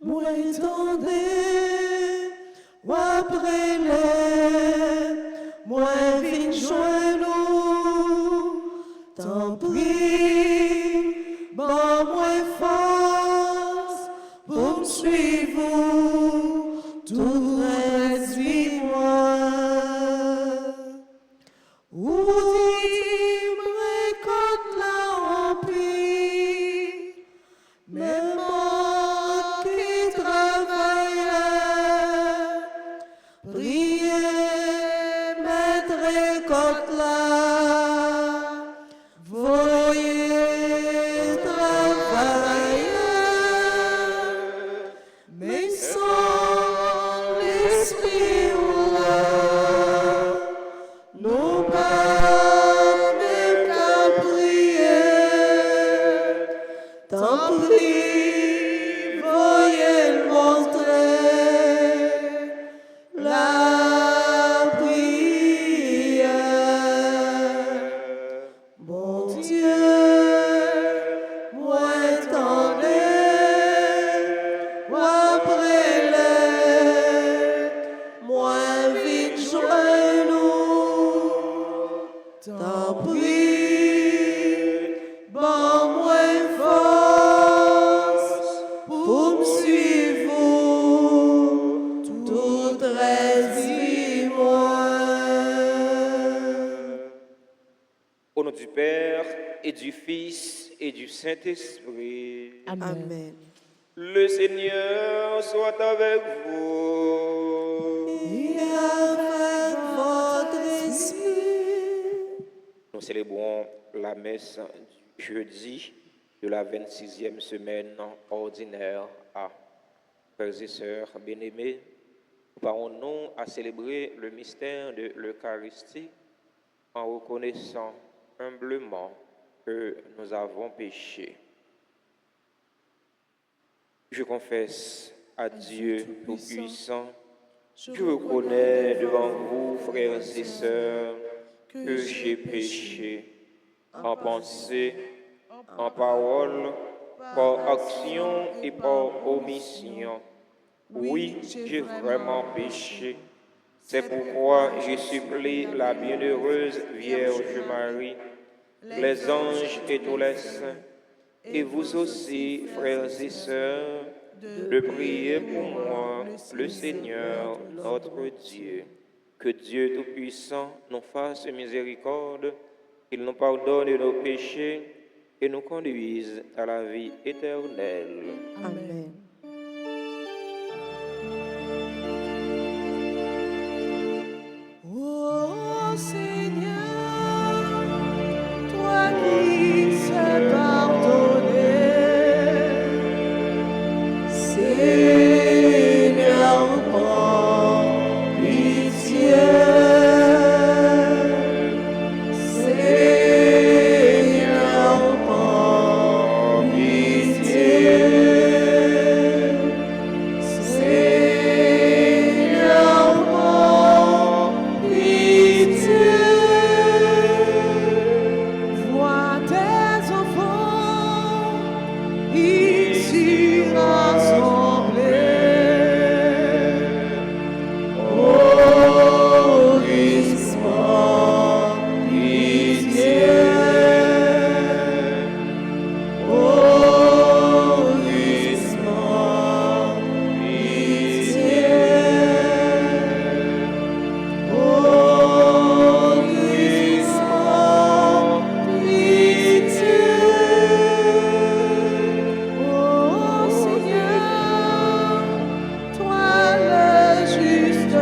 moi tendez, ou après les, moi vin joindre, t'en prie, bon moi force, pour me suivre, tout reste moi. Ou dis-moi quand la remplie, mais moi qui travaille, priez, maître quand la, voyez travailler, mais sans l'esprit là, nous pas même qu'à prier, tant pis, voyez le montrer, la prière. Mon Dieu, moi tendez, moi après les, moi vite joindre, t'en prie, bon moi force, pour me suivre, tout reste moi. Au nom du Père et du Fils et du Saint-Esprit. Amen. Le Seigneur soit avec vous. Et avec votre esprit. Nous célébrons la messe du jeudi de la 26e semaine ordinaire à frères et sœurs bien-aimés. Parlons-nous à célébrer le mystère de l'Eucharistie en reconnaissant humblement que nous avons péché. Je confesse à Dieu Tout-Puissant, je reconnais devant vous, frères et sœurs, que j'ai péché en pensée, en parole, par action et par omission. Oui, j'ai vraiment péché. C'est pourquoi je supplie la bienheureuse Vierge Marie, les anges et tous les saints, et vous aussi, frères et sœurs, de prier pour moi, le Seigneur, notre Dieu. Que Dieu Tout-Puissant nous fasse miséricorde, qu'il nous pardonne nos péchés et nous conduise à la vie éternelle. Amen. Ô Seigneur, toi qui sais pardonner, Seigneur, prends pitié. Seigneur, prends pitié. Seigneur, prends pitié. Vois tes enfants ici rassemblés. Oh, Christ, prends pitié. Oh, Christ, prends pitié. Oh, Christ, prends pitié. Oh, Seigneur, toi le juste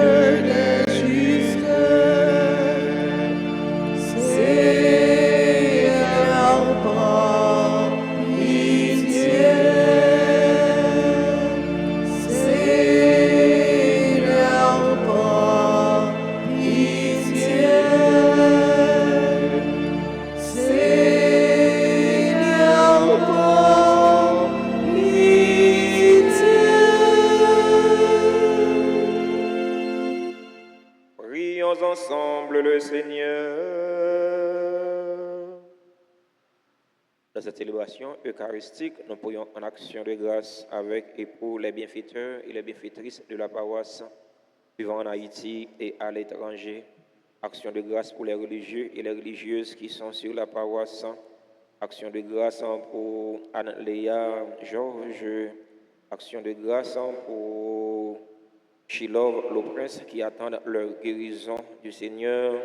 des justes, Seigneur, prends pitié. Seigneur, prends pitié. Seigneur, prends pitié. Prions ensemble le Seigneur. Dans cette célébration eucharistique, nous pourrions en action de grâce avec et pour les bienfaiteurs et les bienfaitrices de la paroisse vivant en Haïti et à l'étranger. Action de grâce pour les religieux et les religieuses qui sont sur la paroisse. Action de grâce pour Anne-Léa, Georges. Action de grâce pour Chilov, le prince qui attendent leur guérison du Seigneur.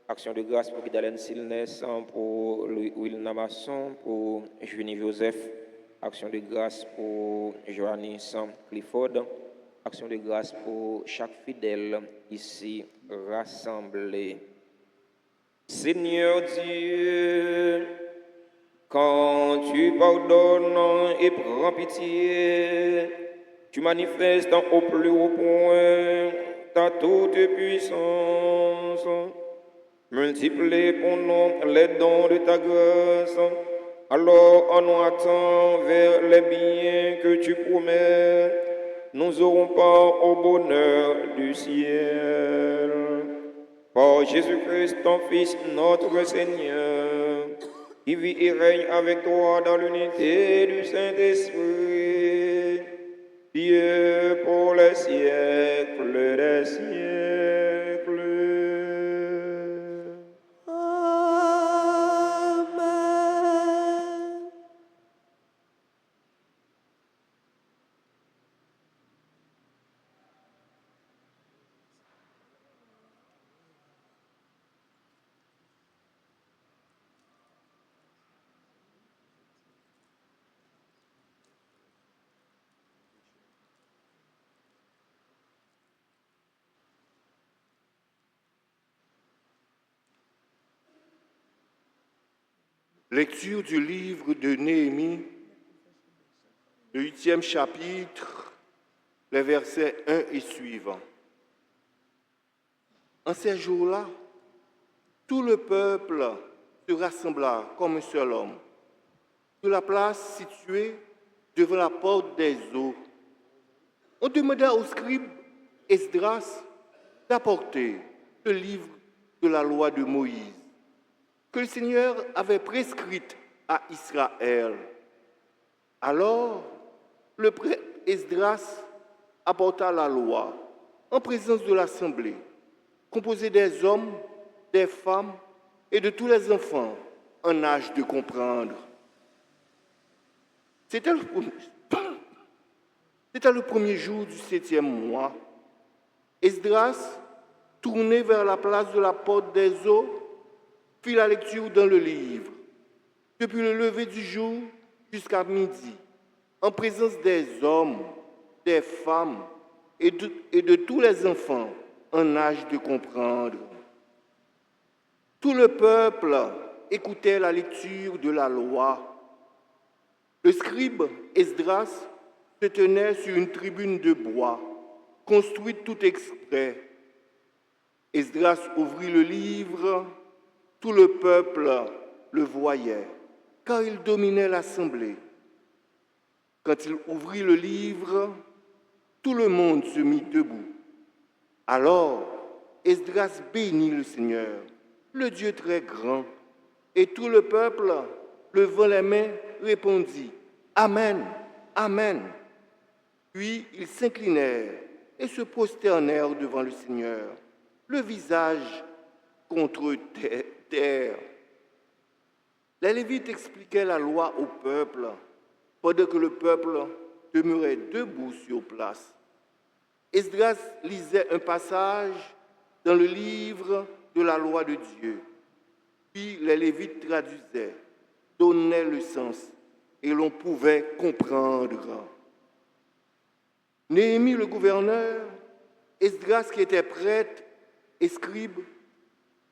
Action de grâce pour Guidalène Silnes, pour Will Namasson, pour Junie Joseph. Action de grâce pour Joannis Clifford. Action de grâce pour chaque fidèle ici rassemblé. Seigneur Dieu, quand tu pardonnes et prends pitié, tu manifestes au plus haut point ta toute puissance. Multiplie pour nous les dons de ta grâce, alors en nous attend vers les biens que tu promets, nous aurons part au bonheur du ciel. Par Jésus-Christ, ton Fils, notre Seigneur, qui vit et règne avec toi dans l'unité du Saint-Esprit, Dieu pour les siècles des siècles. Amen. Lecture du livre de Néhémie, le 8e chapitre, les versets 1 et suivants. En ces jours-là, tout le peuple se rassembla comme un seul homme sur la place située devant la porte des eaux. On demanda au scribe Esdras d'apporter le livre de la loi de Moïse que le Seigneur avait prescrite à Israël. Alors, le prêtre Esdras apporta la loi en présence de l'assemblée, composée des hommes, des femmes et de tous les enfants en âge de comprendre. C'était le premier jour du 7e mois. Esdras, tourné vers la place de la porte des eaux, fit la lecture dans le livre, depuis le lever du jour jusqu'à midi, en présence des hommes, des femmes et de tous les enfants en âge de comprendre. Tout le peuple écoutait la lecture de la loi. Le scribe Esdras se tenait sur une tribune de bois, construite tout exprès. Esdras ouvrit le livre. Tout le peuple le voyait, car il dominait l'assemblée. Quand il ouvrit le livre, tout le monde se mit debout. Alors, Esdras bénit le Seigneur, le Dieu très grand, et tout le peuple, levant les mains, répondit « Amen, Amen ». Puis ils s'inclinèrent et se prosternèrent devant le Seigneur, le visage contre terre. Les Lévites expliquaient la loi au peuple, pendant que le peuple demeurait debout sur place. Esdras lisait un passage dans le livre de la loi de Dieu. Puis les Lévites traduisaient, donnaient le sens, et l'on pouvait comprendre. Néhémie le gouverneur, Esdras qui était prêtre et scribe,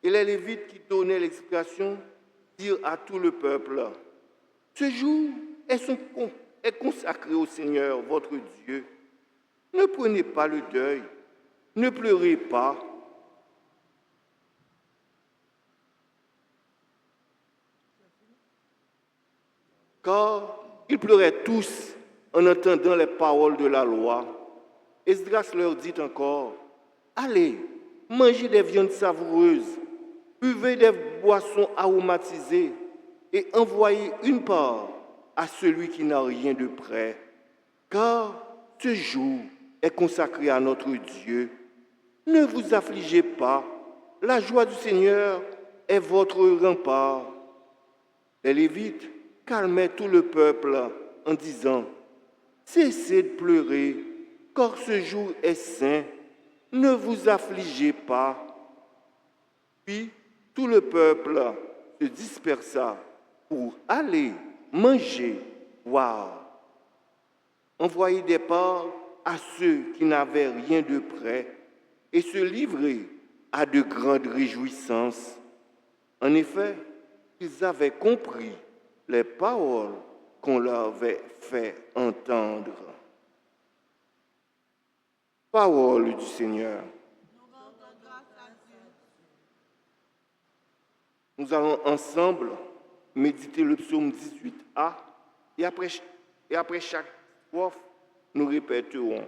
et les Lévites qui donnaient l'explication dirent à tout le peuple, « Ce jour est consacré au Seigneur, votre Dieu. Ne prenez pas le deuil, ne pleurez pas. Car ils pleuraient tous en entendant les paroles de la loi. Esdras leur dit encore, « Allez, mangez des viandes savoureuses, buvez des boissons aromatisées, et envoyez une part à celui qui n'a rien de prêt, car ce jour est consacré à notre Dieu. Ne vous affligez pas, la joie du Seigneur est votre rempart. Les Lévites calmaient tout le peuple en disant, cessez de pleurer, car ce jour est saint, ne vous affligez pas. Puis tout le peuple se dispersa pour aller manger, boire. Envoyer des parts à ceux qui n'avaient rien de prêt et se livrer à de grandes réjouissances. En effet, ils avaient compris les paroles qu'on leur avait fait entendre. Parole du Seigneur. Nous allons ensemble méditer le psaume 18a et après chaque strophe, nous répéterons.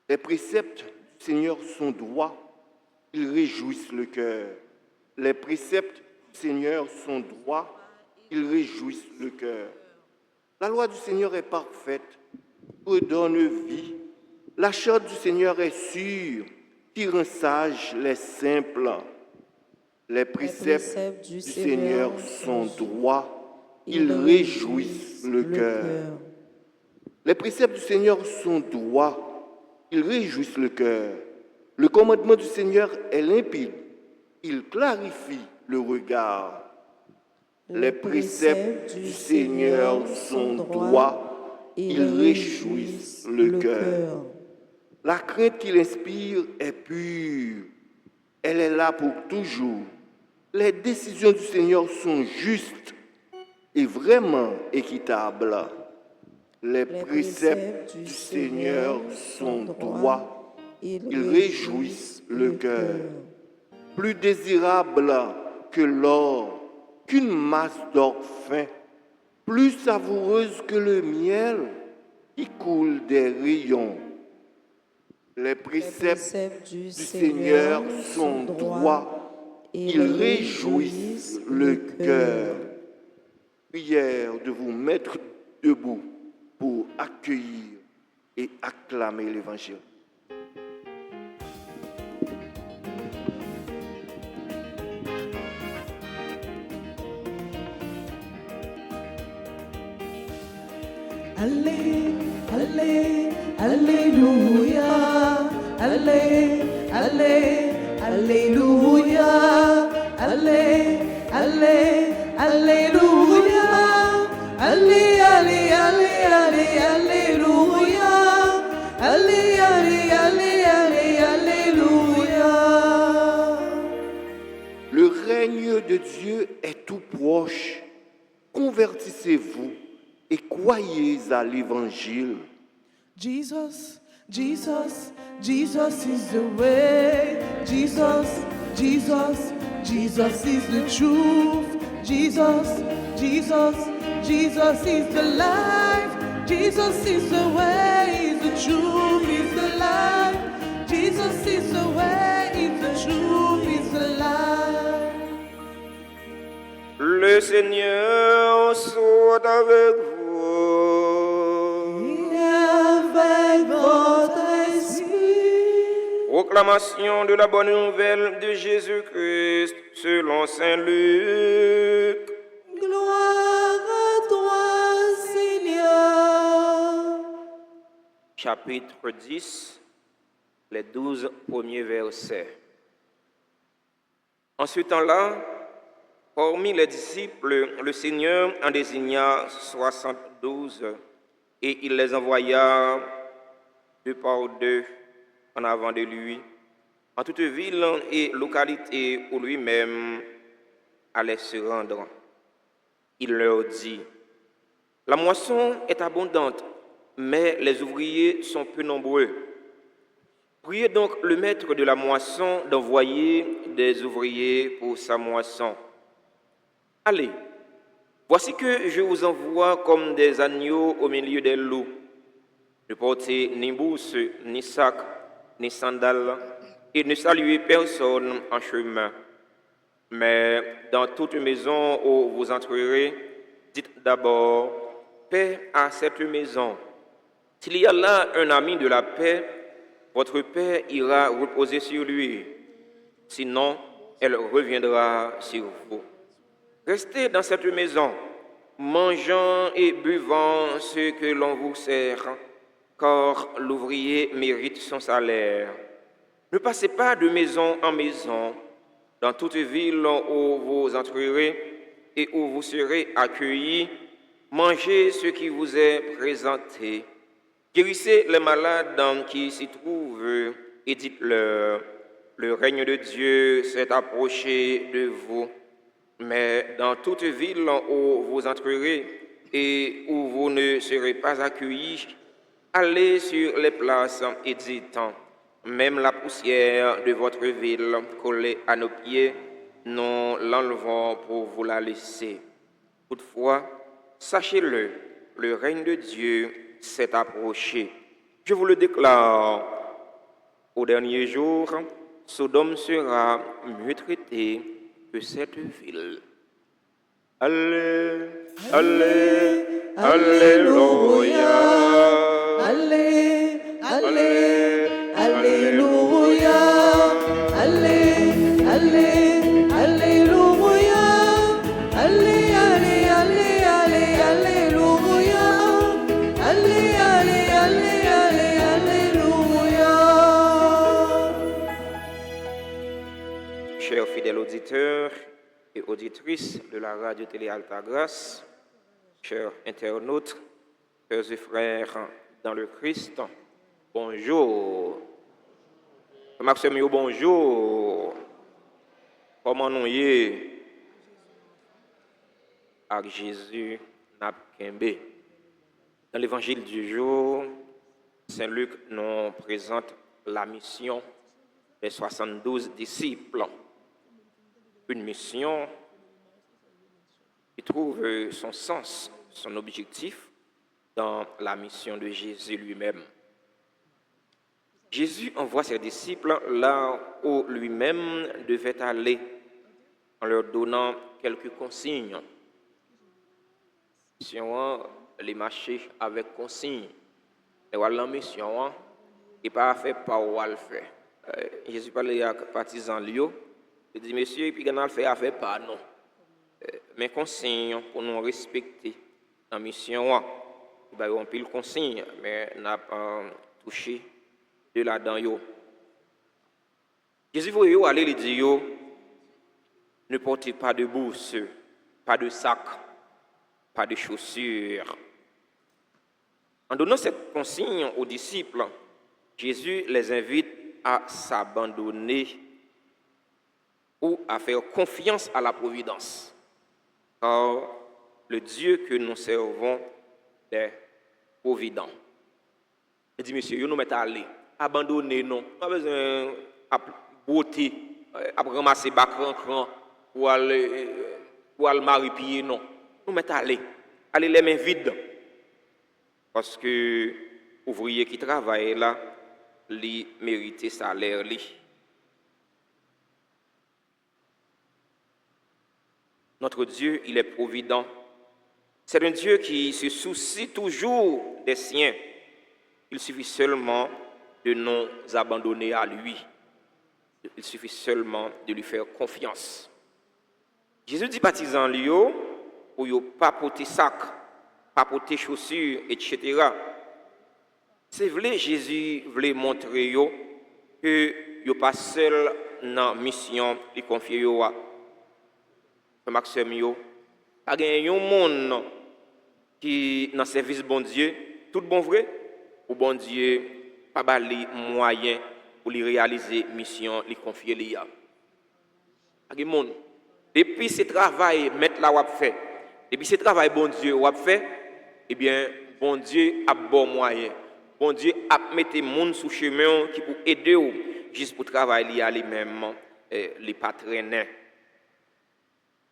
Les préceptes du Seigneur sont droits, ils réjouissent le cœur. Les préceptes du Seigneur sont droits, ils réjouissent le cœur. La loi du Seigneur est parfaite, redonne vie. La charte du Seigneur est sûre, qui rend sages les simples. Les préceptes du Seigneur sont droits, ils réjouissent le cœur. Les préceptes du Seigneur sont droits, ils réjouissent le cœur. Le commandement du Seigneur est limpide, il clarifie le regard. Les préceptes du Seigneur sont droits, ils réjouissent le cœur. La crainte qu'il inspire est pure, elle est là pour toujours. Les décisions du Seigneur sont justes et vraiment équitables. Les préceptes du Seigneur sont droits, ils réjouissent le cœur. Plus désirable que l'or, qu'une masse d'or fin, plus savoureuse que le miel qui coule des rayons. Les préceptes du Seigneur sont droits, ils réjouissent le cœur. Prière de vous mettre debout pour accueillir et acclamer l'Évangile. Allez, allez, alléluia, allez, allez, alléluia, allez, allez, alléluia, allez, allez, allez, allez, alléluia, allez, allez, allez, allez, alléluia. Le règne de Dieu est tout proche. Convertissez-vous et croyez à l'Évangile. Jesus, Jesus, Jesus is the way. Jesus, Jesus, Jesus is the truth. Jesus, Jesus, Jesus is the life. Jesus is the way, is the truth, is the life. Jesus is the way, is the truth, is the life. Le Seigneur soit avec vous. Avec votre esprit. Proclamation de la bonne nouvelle de Jésus-Christ selon Saint Luc. Gloire à toi, Seigneur. Chapitre 10, les 12 premiers versets. En ce temps-là, parmi les disciples, le Seigneur en désigna 72 et il les envoya deux par deux en avant de lui, en toute ville et localité où lui-même allait se rendre. Il leur dit, « La moisson est abondante, mais les ouvriers sont peu nombreux. Priez donc le maître de la moisson d'envoyer des ouvriers pour sa moisson. Allez, voici que je vous envoie comme des agneaux au milieu des loups. Ne portez ni bourse, ni sac, ni sandales, et ne saluez personne en chemin. Mais dans toute maison où vous entrerez, dites d'abord paix à cette maison. S'il y a là un ami de la paix, votre paix ira reposer sur lui. Sinon, elle reviendra sur vous. Restez dans cette maison, mangeant et buvant ce que l'on vous sert, car l'ouvrier mérite son salaire. Ne passez pas de maison en maison. Dans toute ville où vous entrerez et où vous serez accueillis, mangez ce qui vous est présenté. Guérissez les malades qui s'y trouvent et dites-leur, le règne de Dieu s'est approché de vous. Mais dans toute ville où vous entrerez et où vous ne serez pas accueillis, allez sur les places et dites, même la poussière de votre ville collée à nos pieds, nous l'enlevons pour vous la laisser. Toutefois, sachez-le, le règne de Dieu s'est approché. Je vous le déclare, au dernier jour, Sodome sera mieux traitée que cette ville. Allez, allez, alléluia. Allez, allez, alléluia. Allez, allez, alléluia. Allez, allez, allez, allez, alléluia. Allez, allez, allez, allez, alléluia. Chers fidèles auditeurs et auditrices de la radio-télé Altagrace, chers internautes, chers et frères dans le Christ, bonjour. Maxime, bonjour. Comment nous y avec Jésus Napkembe. Dans l'évangile du jour, Saint Luc nous présente la mission des 72 disciples. Une mission qui trouve son sens, son objectif dans la mission de Jésus lui-même. Jésus envoie ses disciples là où lui-même devait aller en leur donnant quelques consignes. Mission, les marcher avec consignes. Et voilà la mission, et pas fait par où le faire. Jésus parlait à partisans Lio. Il dit, monsieur, et puis on a fait affaire pas non. Mais consigne pour nous respecter la mission. Il on pile consigne, mais n'a pas touché de là-dedans. Jésus voulait aller, il dit, ne portez pas de bourse, pas de sac, pas de chaussures. En donnant cette consigne aux disciples, Jésus les invite à s'abandonner ou à faire confiance à la providence. Car le Dieu que nous servons est provident. Il dit, monsieur, nous mettons à aller, abandonner, non. Pas besoin de beauté, à ramasser bacran ou aller marier, non. Nous mettons à aller les mains vides. Parce que ouvrier qui travaille là, lui mérite salaire. Notre Dieu, il est provident. C'est un Dieu qui se soucie toujours des siens. Il suffit seulement de nous abandonner à lui. Il suffit seulement de lui faire confiance. Jésus dit baptisant lui, pour ne pas porter sac, pas porter chaussures, etc. C'est vrai, Jésus voulait montrer que il pas seul dans la mission qu'il confie à Maxime, pas un monde qui dans service bon Dieu, tout bon vrai, ou bon Dieu pas bali moyen pour lui réaliser mission lui confier lui. Pas un monde depuis ce travail mettre là ou fait, depuis ce travail bon Dieu ou fait, eh bien bon Dieu a bon moyen. Bon Dieu a mettre monde sous chemin qui pour aider ou juste pour travailler à lui-même les patrons.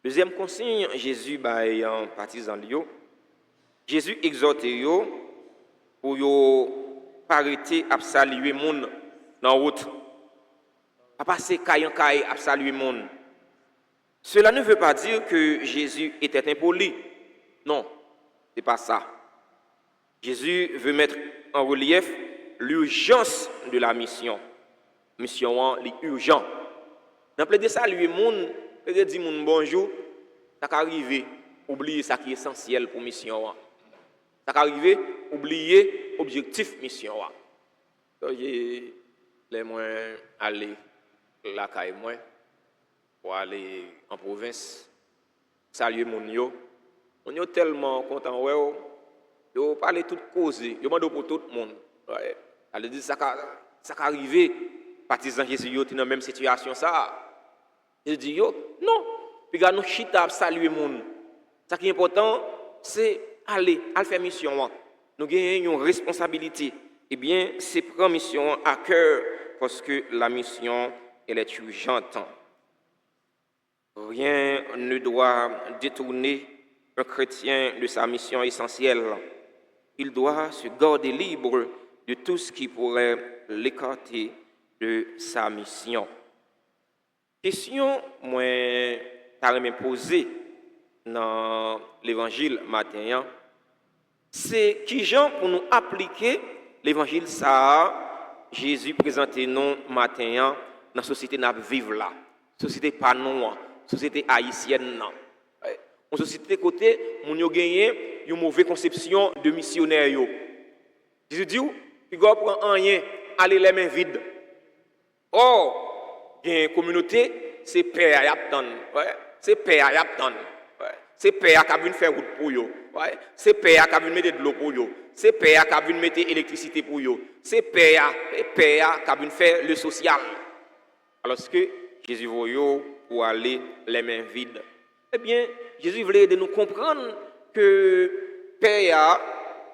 Deuxième consigne, Jésus bail en partisan Lio. Jésus exhorte yo pour yo pas arrêter à saluer monde dans route. Pas passer caille en caille à saluer monde. Cela ne veut pas dire que Jésus était impoli. Non, ce n'est pas ça. Jésus veut mettre en relief l'urgence de la mission. Mission est urgente. Dans le de saluer moun, peut-être dire moun bonjour, ça peut arriver, oublier ça qui est essentiel pour mission. Ça peut arriver, oublier objectif mission. Donc, les moins aller la caille moins pour aller en province, saluer moun yo. On est tellement content ouais, yo parler toute cause, yo mande pour tout le monde. Ouais. Elle dit ça peut arriver partisans Jésus yo dans la même situation ça. Il dit yo non, puis gars nous chita saluer moun. Ça qui est important c'est aller faire mission. Nous avons une responsabilité. Eh bien, c'est prendre mission à cœur parce que la mission elle est urgente. Rien ne doit détourner un chrétien de sa mission essentielle. Il doit se garder libre de tout ce qui pourrait l'écarter de sa mission. Question moi t'as posée dans l'évangile matin, c'est qui gens pour nous appliquer l'évangile ça Jésus présenté nous matin dans la société n'a vivre là, société pas nous, société haïtienne non. En société côté moun yo gagné une mauvaise conception de missionnaire yo. Jésus dit il doit prendre rien aller les mains vides. Or, il y a une communauté, c'est père Yapton, c'est père Yapton, c'est père qui a vu faire route pour eux, c'est père qui a vu mettre de l'eau pour eux, c'est père qui a vu mettre l'électricité pour eux, c'est père qui a vu faire le social. Alors que Jésus voyait pour aller les mains vides. Eh bien, Jésus voulait de nous comprendre que père,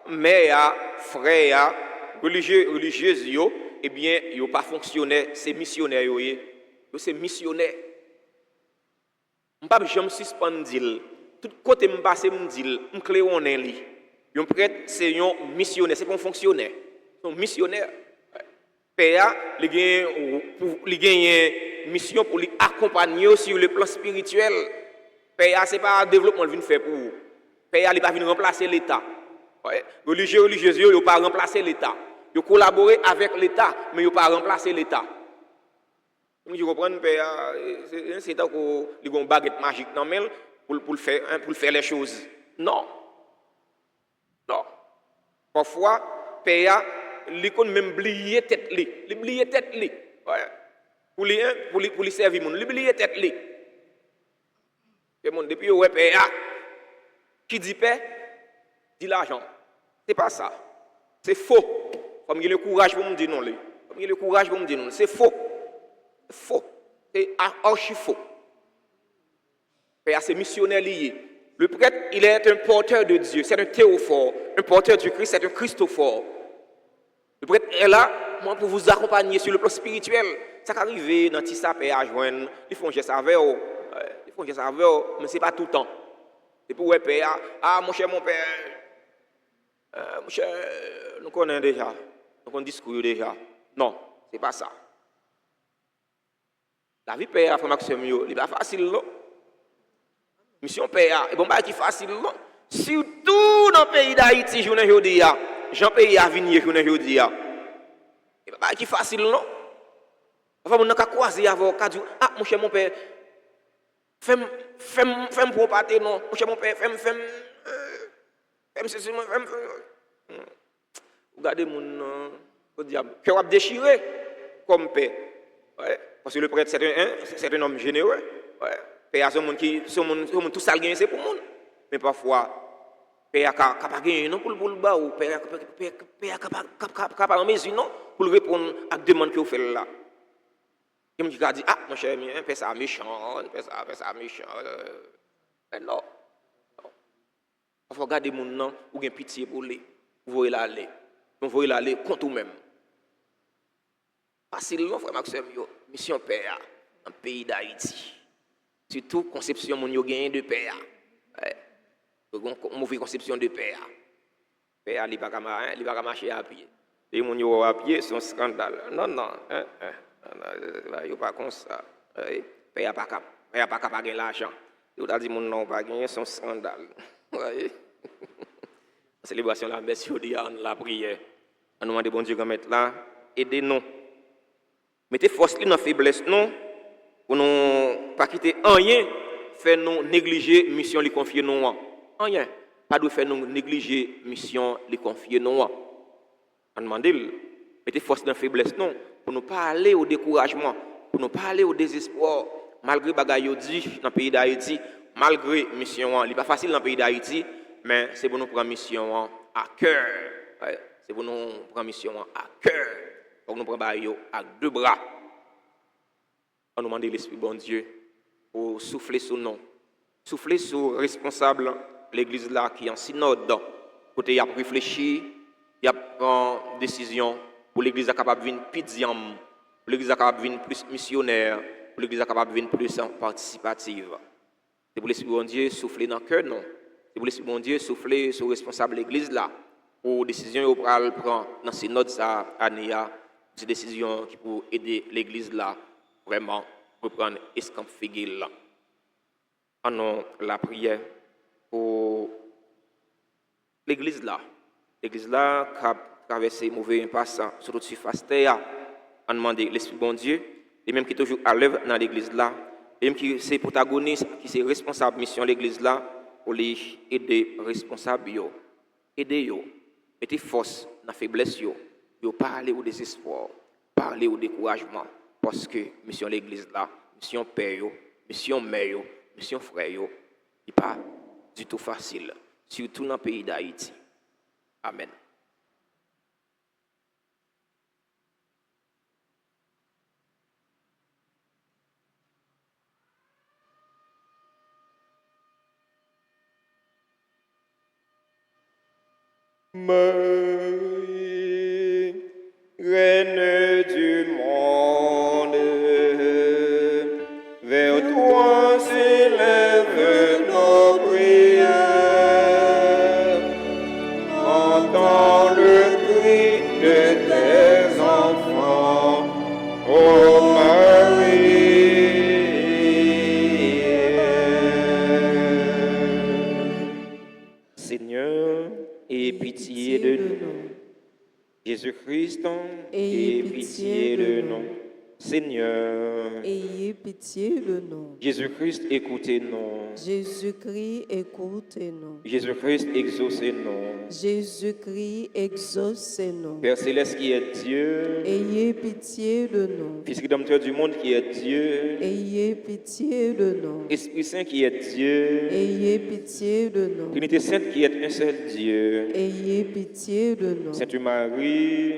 mère, frère, religieux, eh bien, ils n'ont pas fonctionné, c'est missionnaire, c'est missionnaire. Je ne peux pas jamais suspendre dire, tout côté me passe me dire, me clé on est li. Un prêtre c'est un missionnaire, c'est pas un fonctionnaire, c'est un missionnaire. Père, il gagne une mission pour l'accompagner sur le plan spirituel. Père, c'est pas un développement qu'il vient faire pour vous. Père, il pas venir remplacer l'État. Religieux, ils ne pas remplacer l'État. Ils collaborer avec l'État, mais ils ne pas remplacer l'État. Je comprends, c'est tant qu'ils ont une baguette magique dans le pour faire les choses. Non. Non. Parfois, Père, il peut même oublier tête. Il oublie tête. Pour lui servir, il oublie tête. Depuis que Père, qui dit paix, dit l'argent. Ce n'est pas ça. C'est faux. Comme il a le courage pour me dire non. Comme il a le courage pour me dire non. C'est faux. Faux. C'est archi faux. Père, c'est missionnaire lié. Le prêtre, il est un porteur de Dieu. C'est un théophore. Un porteur du Christ, c'est un christophore. Le prêtre est là, moi, pour vous accompagner sur le plan spirituel. Ça qui arrive dans Tissa, Père, à joindre. Ils font geste avec eux. Ils font geste avec eux, mais ce n'est pas tout le temps. C'est pour le Père. Ah, mon cher, mon Père. Mon cher, nous connaissons déjà. Nous connaissons discours déjà. Non, ce n'est pas ça. La vie Père, frère Maxime, il n'est pas facile. Non? Mission Père, et bon, qui est facile. Non? Surtout dans le pays d'Haïti, je ne dis pas. Jean-Pays a venir, je ne dis pas. Il n'est pas qui est facile. Non? Enfin, on a croisé avec eux. Ah, mon cher, mon Père. Fais-moi pour pâté, non. Mon cher, mon Père, fais-moi ceci, fais-moi. Regardez mon diable. Que vous déchiré comme Père. Ouais. Parce que le prêtre, c'est un homme généreux. Ouais. Père, c'est un monde qui, tout ça gagne, c'est pour le monde. Mais parfois, Père n'a pas gagné, non, pour le bas, ou Père n'a pas en mesure, non, pour répondre à la demande que vous faites là. Il me dit, ah, mon cher, Père, ça méchant, Père, ça méchant. Mais non. Il faut regarder mon nom, ou bien pitié pour lui. Vous voyez l'aller. Vous voyez l'aller contre vous-même. Facile, non, frère Maxime, mission Père, dans le pays d'Haïti. Surtout, conception, mon yo gagne de Père. Mauvaise conception de Père. Père, il ne va pas marcher à pied. Et mon yo à pied, c'est un scandale. Non, non, il n'est pas comme ça. Père, pas comme il n'y a pas qu'à payer l'argent. Vous avez dit, mon nom, pas gagner, son scandale. Voyez? La célébration, la messe, la prière. On nous demande, bon Dieu, qu'on mette là, aidez-nous. Mettez force dans la faiblesse, non, pour nous pas quitter rien, faire nous négliger la mission qui confie nous. Rien. Pas de faire nous négliger la mission qui confie nous. On demande, mettez force dans la faiblesse, non, pour ne pas aller au découragement, pour ne pas aller au désespoir, malgré bagaille dit dans le pays d'Haïti, malgré la mission, il n'est pas facile dans le pays d'Haïti, mais c'est pour nous prendre la mission à cœur. Ouais, c'est pour nous prendre la mission à cœur. Pour nous prendre avec deux bras. On nous demande l'Esprit bon Dieu pour souffler sur nous. Souffler sur le responsable de l'église là qui est en synode. Côté il a réfléchi, il a pris une décision pour l'église capable de venir plus diam, pour l'église capable de venir plus missionnaire, pour l'église capable de venir plus participative. C'est pour l'Esprit bon Dieu souffler dans le cœur, non. C'est pour l'Esprit bon Dieu souffler sur le responsable de l'église là pour décision qu'il prend dans synode ça Ania. C'est une décision qui peut aider l'église là vraiment pour prendre escamp figil là. En la prière pour l'église là. L'église là qui a traversé mauvais impasse surtout sur Fastea. On demande l'Esprit bon Dieu, et même qui est toujours à l'œuvre dans l'église là, et même qui c'est protagoniste, qui c'est responsable mission l'église là pour les aider responsables yo. Aider yo. Mettez force dans la faiblesse yo. Yo parler au désespoir, parler au découragement, parce que mission l'église là, mission père yo, mission mère yo, mission frère yo, n'est pas du tout facile, surtout dans le pays d'Haïti. Amen. Marie, Reine du monde, vers toi s'élèvent nos prières. Entends le cri de tes enfants, ô Marie. Seigneur, aie pitié de nous. Jésus-Christ, aie pitié de nous. Seigneur, ayez pitié de nous. Jésus-Christ, écoutez-nous. Jésus-Christ, écoutez-nous. Jésus-Christ, exaucez-nous. Jésus-Christ, exaucez-nous. Père céleste qui est Dieu, Ayez pitié de nous. Fils rédempteur du monde qui est Dieu, Ayez pitié de nous. Esprit Saint qui est Dieu, Ayez pitié de nous. Trinité Sainte qui est un seul Dieu, Ayez pitié de nous. Sainte Marie,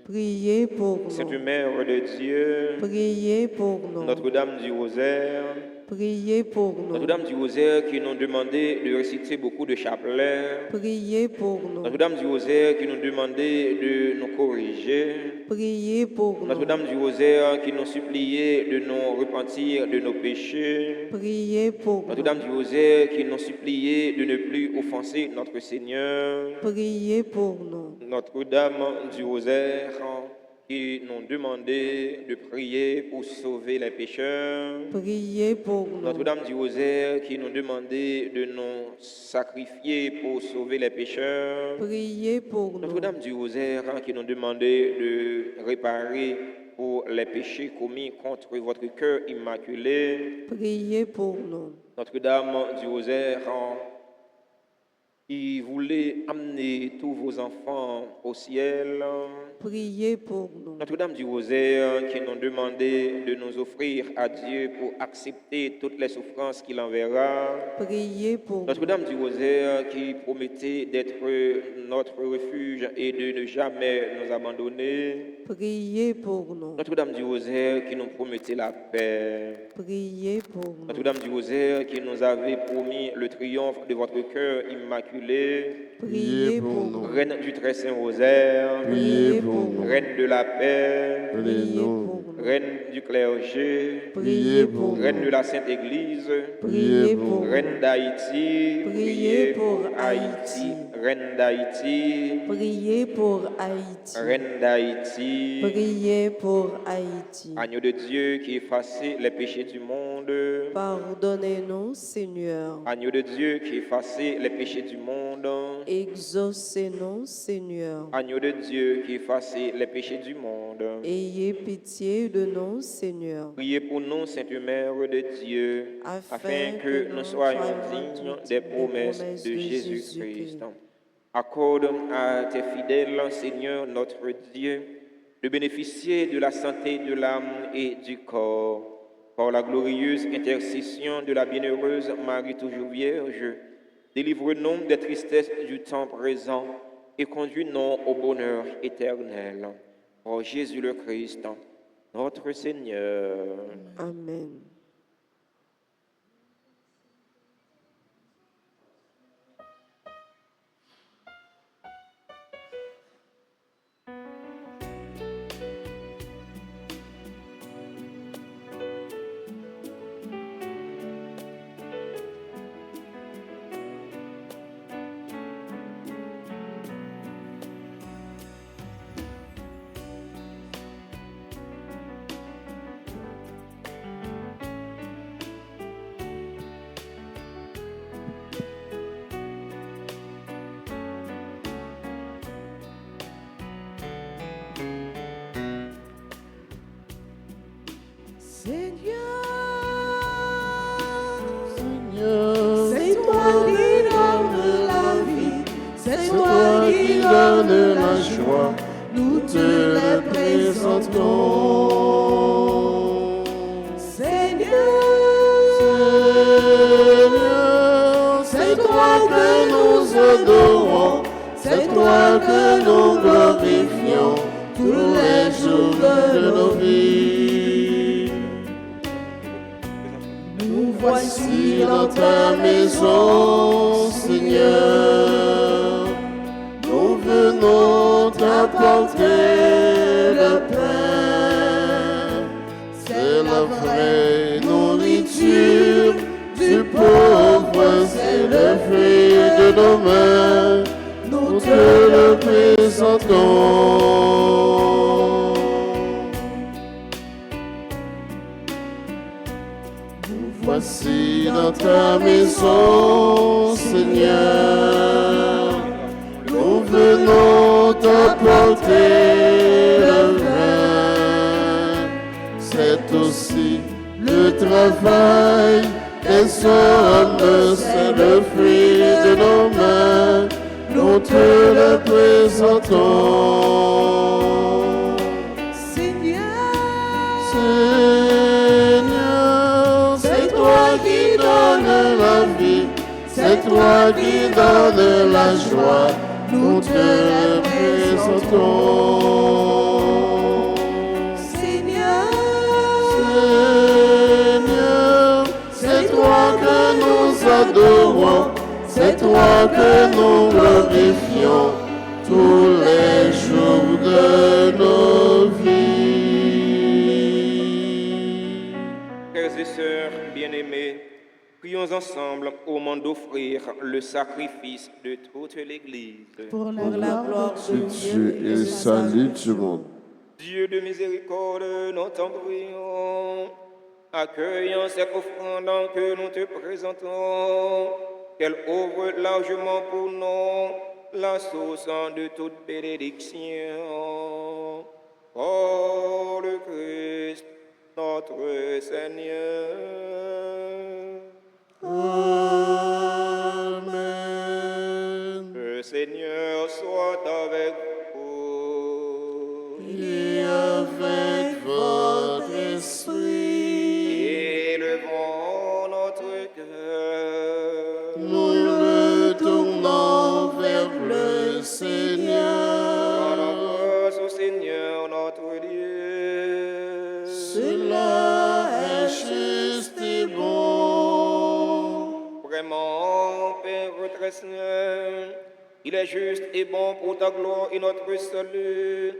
Priez pour Sainte nous. Mère de Dieu, Priez pour nous. Notre-Dame du Rosaire, Priez pour nous. Notre-Dame du Rosaire qui nous demandait de réciter beaucoup de chapelets, Priez pour nous. Notre-Dame du Rosaire qui nous demandait de nous corriger, Priez pour nous. Notre-Dame du Rosaire qui nous suppliait de nous repentir de nos péchés, Priez pour nous. Notre-Dame du Rosaire qui nous suppliait de ne plus offenser notre Seigneur, Priez pour nous. Notre-Dame du Rosaire qui nous demandait de prier pour sauver les pécheurs, Priez pour nous. Notre-Dame du Rosaire qui nous demandait de nous sacrifier pour sauver les pécheurs, Priez pour nous. Notre-Dame du Rosaire qui nous demandait de réparer pour les péchés commis contre votre cœur immaculé, Priez pour nous. Notre-Dame du Rosaire qui voulait amener tous vos enfants au ciel, Priez pour nous. Notre-Dame du Rosaire qui nous demandait de nous offrir à Dieu pour accepter toutes les souffrances qu'il enverra, Priez pour nous. Notre-Dame du Rosaire qui promettait d'être notre refuge et de ne jamais nous abandonner, Priez pour nous. Notre-Dame du Rosaire qui nous promettait la paix, Priez pour nous. Notre-Dame du Rosaire qui nous avait promis le triomphe de votre cœur immaculé, Priez pour nous. Reine du très saint rosaire, Priez pour nous. Reine de la paix, Priez pour nous. Reine du clergé, Priez pour nous. Reine de la Sainte Église, Priez pour nous. Reine d'Haïti, Priez pour Haïti. Reine d'Haïti, Priez pour Haïti. Reine d'Haïti, Priez pour Haïti. Agneau de Dieu qui effaçait les péchés du monde, Pardonnez-nous, Seigneur. Agneau de Dieu qui effaçait les péchés du monde, Exaucez-nous, Seigneur. Agneau de Dieu qui effaçait les péchés du monde. Ayez pitié de nous, Seigneur. Priez pour nous, Sainte Mère de Dieu, afin que nous soyons dignes des promesses de Jésus-Christ. Accorde à tes fidèles, Seigneur notre Dieu, de bénéficier de la santé de l'âme et du corps. Par la glorieuse intercession de la bienheureuse Marie toujours Vierge, délivre-nous des tristesses du temps présent et conduis-nous au bonheur éternel. Par Jésus le Christ, notre Seigneur. Amen. Seigneur, c'est toi qui donnes la vie, c'est toi qui donnes la joie, nous te la présentons. Seigneur, c'est toi que nous adorons, c'est toi que nous glorifions tous les jours de nos vies. Nous voici dans ta maison, Seigneur. Nous venons t'apporter le pain. C'est la vraie nourriture du pauvre, c'est le fruit de nos mains. Nous te le présentons. Voici dans ta maison, Seigneur. Nous venons t'apporter le vin. C'est aussi le travail des hommes, c'est le fruit de nos mains. Nous te le présentons. Seigneur, c'est toi qui donnes la vie, c'est toi qui donnes la joie, nous te le présentons. Seigneur, c'est toi que nous adorons, c'est toi que nous glorifions tous les jours de nos vies. Frères et sœurs bien-aimés, prions ensemble au moment d'offrir le sacrifice de toute l'Église. Pour Pour la gloire de Dieu et le salut du monde. Dieu de miséricorde, nous t'en prions. Accueillant cette offrande que nous te présentons, qu'elle ouvre largement pour nous la source de toute bénédiction. Par le Christ, notre Seigneur. Amen. Le Seigneur soit avec vous. Et avec votre esprit, Élevons notre cœur. nous le tournons vers le Seigneur. Rendons grâce au Seigneur notre Dieu. Cela est juste et bon. Vraiment, Père très saint, il est juste et bon pour ta gloire et notre salut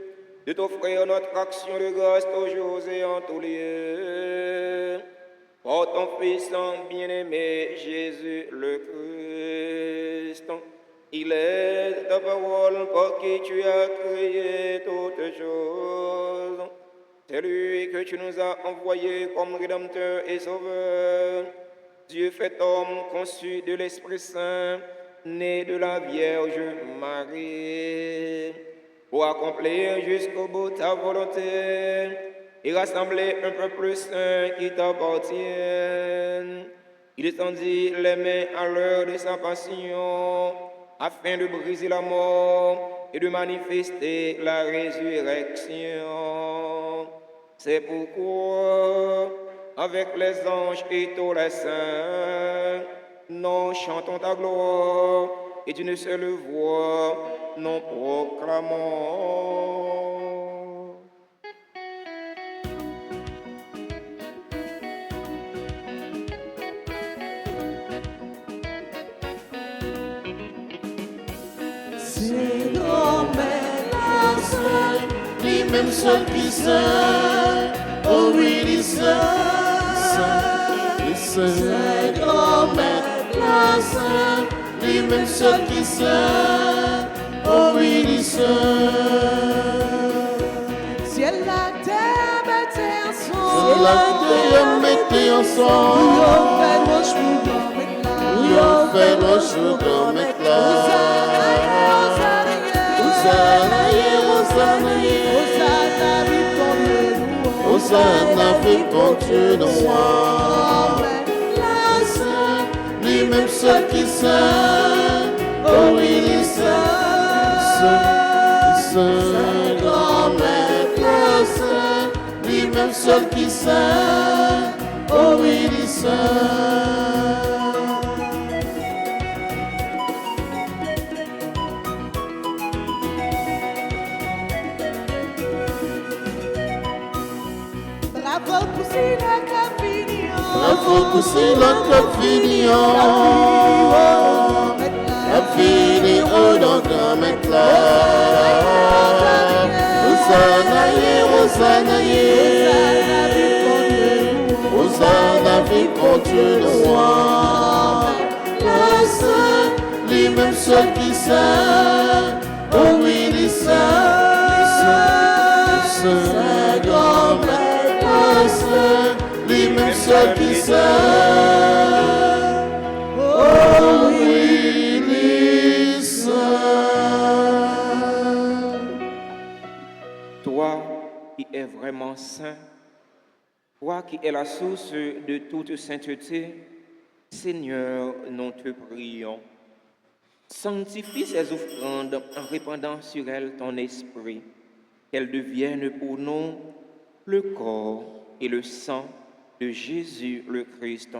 de t'offrir notre action de grâce toujours et en tous lieux. Par ton Fils bien-aimé Jésus le Christ, Il est ta parole par qui tu as créé toutes choses. C'est lui que tu nous as envoyé comme Rédempteur et Sauveur. Dieu fait homme, conçu de l'Esprit Saint, né de la Vierge Marie, pour accomplir jusqu'au bout ta volonté et rassembler un peuple saint qui t'appartienne. Il étendit les mains à l'heure de sa passion, afin de briser la mort et de manifester la résurrection. C'est pourquoi, avec les anges et tous les saints, nous chantons ta gloire et d'une seule voix, nous proclamons. C'est l'homme et la seule, Lui-même seul qui sait, oh oui, il sait, c'est l'homme et la seule, lui-même seul qui sait, oh oui, il sait. ciel, la terre, mettez ensemble. C'est la terre mettez ensemble, Nous on fait nos cheveux dans nous on fait nos choses dans mes classes. Hosanna, vive ton Dieu de moi. Lui-même seul qui sait, oh oui, il sait, grand maître, lui-même seul qui sait, oh oui, il sait. Bravo pour si la capignon. Bravo pour si la capignon. La fille au dans la métla. Hosanna, Hosanna, Hosanna, vive pour Dieu de roi. Lui-même seul qui sait, oh oui, il sait, grand maître, lui-même seul qui sait, oh oui, il sait. Toi qui es vraiment saint, toi qui es la source de toute sainteté, Seigneur, nous te prions. Sanctifie ces offrandes en répandant sur elles ton esprit, qu'elles deviennent pour nous le corps et le sang de Jésus le Christ,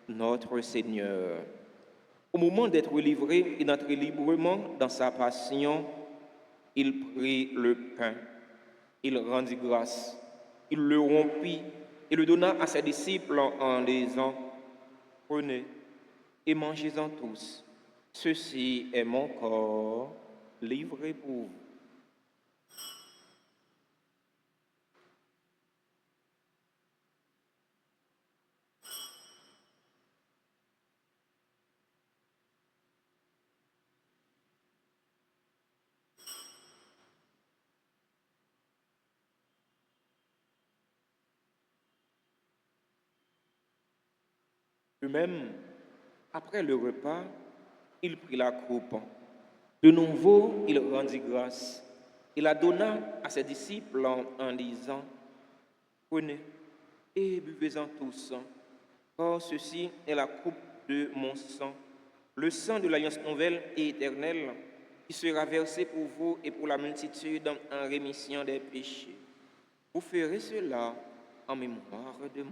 notre Seigneur. Au moment d'être livré et d'entrer librement dans sa passion, il prit le pain, il rendit grâce, il le rompit et le donna à ses disciples en disant, « Prenez et mangez-en tous. Ceci est mon corps livré pour vous. » De même, après le repas, il prit la coupe. De nouveau, il rendit grâce. Il la donna à ses disciples en disant, « Prenez et buvez-en tous, car ceci est la coupe de mon sang, le sang de l'alliance nouvelle et éternelle, qui sera versé pour vous et pour la multitude en rémission des péchés. Vous ferez cela en mémoire de moi. »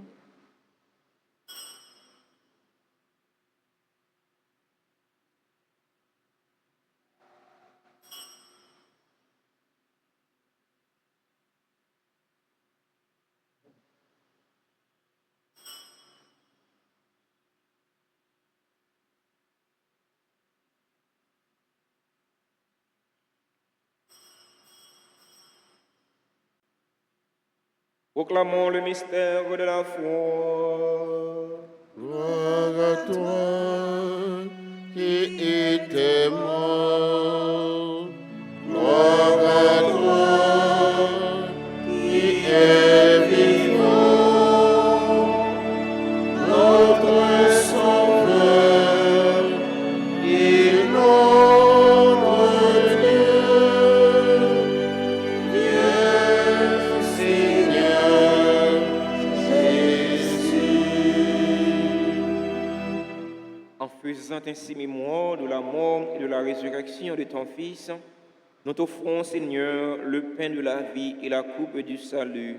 Proclamons le mystère de la foi. Gloire à toi qui étais des morts. Gloire à toi qui es vivant, notre Sauveur et notre Dieu. Viens, Seigneur Jésus. En faisant ainsi mémoire de la mort et de la résurrection de ton Fils, nous t'offrons, Seigneur, le pain de la vie et la coupe du salut.